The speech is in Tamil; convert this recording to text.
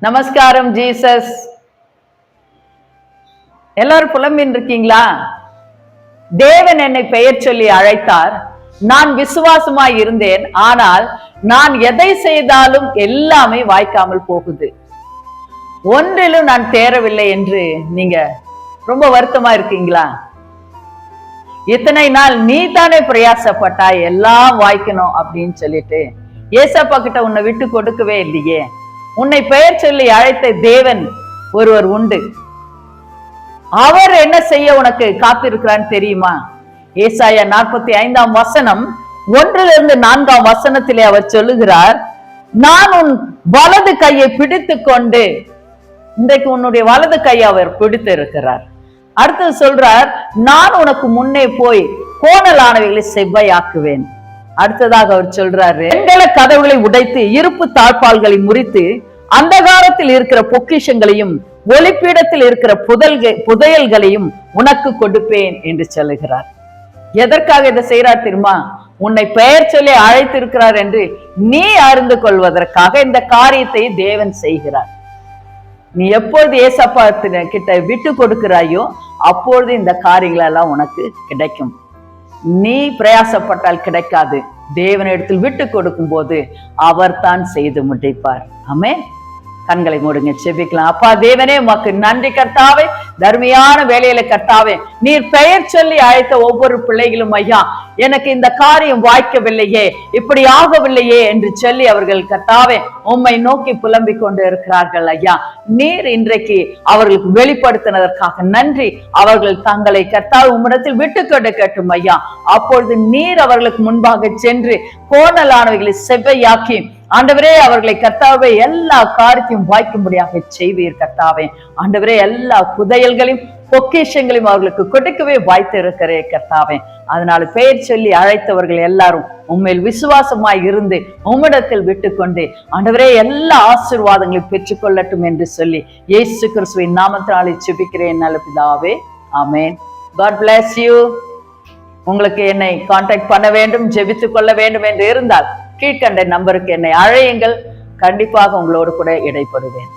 நமஸ்காரம் ஜீசஸ். எல்லாரும் புலம்பின் இருக்கீங்களா? தேவன் என்னை பெயர் சொல்லி அழைத்தார். நான் விசுவாசமாய் இருந்தேன். ஆனால் நான் எதை செய்தாலும் எல்லாமே வாய்க்காமல் போகுது. ஒன்றிலும் நான் தேரவில்லை என்று நீங்க ரொம்ப வருத்தமா இருக்கீங்களா? இத்தனை நாள் நீ தானே பிரயாசப்பட்டா எல்லாம் வாய்க்கணும் அப்படின்னு சொல்லிட்டு ஏசப்பா கிட்ட உன்னை விட்டு கொடுக்கவே இல்லையே. உன்னை பெயர் சொல்லி அழைத்த தேவன் ஒருவர் உண்டு. அவர் என்ன செய்ய உனக்கு காத்திருக்கிறான்னு தெரியுமா? ஏசாயா 45 வசனம் 1-4 அவர் சொல்லுகிறார், நான் உன் வலது கையை பிடித்து கொண்டு, இன்றைக்கு உன்னுடைய வலது கையை அவர் பிடித்து இருக்கிறார். அடுத்து சொல்றார், நான் உனக்கு முன்னே போய் கோணலானவைகளை செவ்வையாக்குவேன். அடுத்ததாக அவர் சொல்றாரு, வெண்கல கதவுகளை உடைத்து இருப்பு தாழ்பால்களை முறித்து அந்தகாரத்தில் இருக்கிற பொக்கிஷங்களையும் ஒளிப்பீடத்தில் இருக்கிற புதையல்களையும் உனக்கு கொடுப்பேன் என்று சொல்லுகிறார். எதற்காக இதை செய்யறார் தெரியுமா? உன்னை பெயர் சொல்லி அழைத்திருக்கிறார் என்று நீ அறிந்து கொள்வதற்காக இந்த காரியத்தை தேவன் செய்கிறார். நீ எப்பொழுது ஏசப்பா கிட்ட விட்டு கொடுக்கிறாயோ அப்பொழுது இந்த காரியங்கள் எல்லாம் உனக்கு கிடைக்கும். நீ பிரயாசப்பட்டால் கிடைக்காது. தேவனிடத்தில் விட்டு கொடுக்கும் போது அவர் தான் செய்து முடிப்பார். ஆமென். கண்களை மூடுங்க, செபிக்கலாம். அப்பா தேவனே, உமக்கு நன்றி கர்த்தாவே. தர்மியான வேலையில கர்த்தாவே, நீர் பெயர் சொல்லி அழைத்த ஒவ்வொரு பிள்ளைகளும் ஐயா, எனக்கு இந்த காரியம் வாய்க்கவில்லையே, இப்படி ஆகவில்லையே என்று சொல்லி அவர்கள் கர்த்தாவே உம்மை நோக்கி புலம்பிக் கொண்டு இருக்கிறார்கள் ஐயா. நீர் இன்றைக்கு அவர்களுக்கு வெளிப்படுத்தினதற்காக நன்றி. அவர்கள் தங்களை கர்த்தாவே உம்மிடத்தில் விட்டு கொடுக்கட்டும் ஐயா. அப்பொழுது நீர் அவர்களுக்கு முன்பாக சென்று கோணலானவைகளை செவ்வையாக்கி ஆண்டவரே அவர்களை கர்த்தாவே எல்லா காரியத்தையும் வாய்க்கும்படியாக செய்வீர் கர்த்தாவே. ஆண்டவரே எல்லா புதையல்களையும் பொக்கிஷங்களையும் அவர்களுக்கு கொடுக்கவே வாய்த்து இருக்கிறே கர்த்தாவே. அதனால பெயர் சொல்லி அழைத்தவர்கள் எல்லாரும் உண்மையில் விசுவாசமாய் இருந்து உம்மிடத்தில் விட்டு கொண்டு ஆண்டவரே எல்லா ஆசீர்வாதங்களையும் பெற்றுக்கொள்ளட்டும் என்று சொல்லி இயேசு கிறிஸ்துவின் நாமத்தினாலே ஜெபிக்கிறேன் நல்ல பிதாவே. ஆமென். God bless you. உங்களுக்கு என்னை கான்டாக்ட் பண்ண வேண்டும், ஜெபித்துக் கொள்ள வேண்டும் என்று இருந்தால் கீழ்கண்ட நம்பருக்கு என்னை அழையுங்கள். கண்டிப்பாக உங்களோடு கூட இடைப்படுவேன்.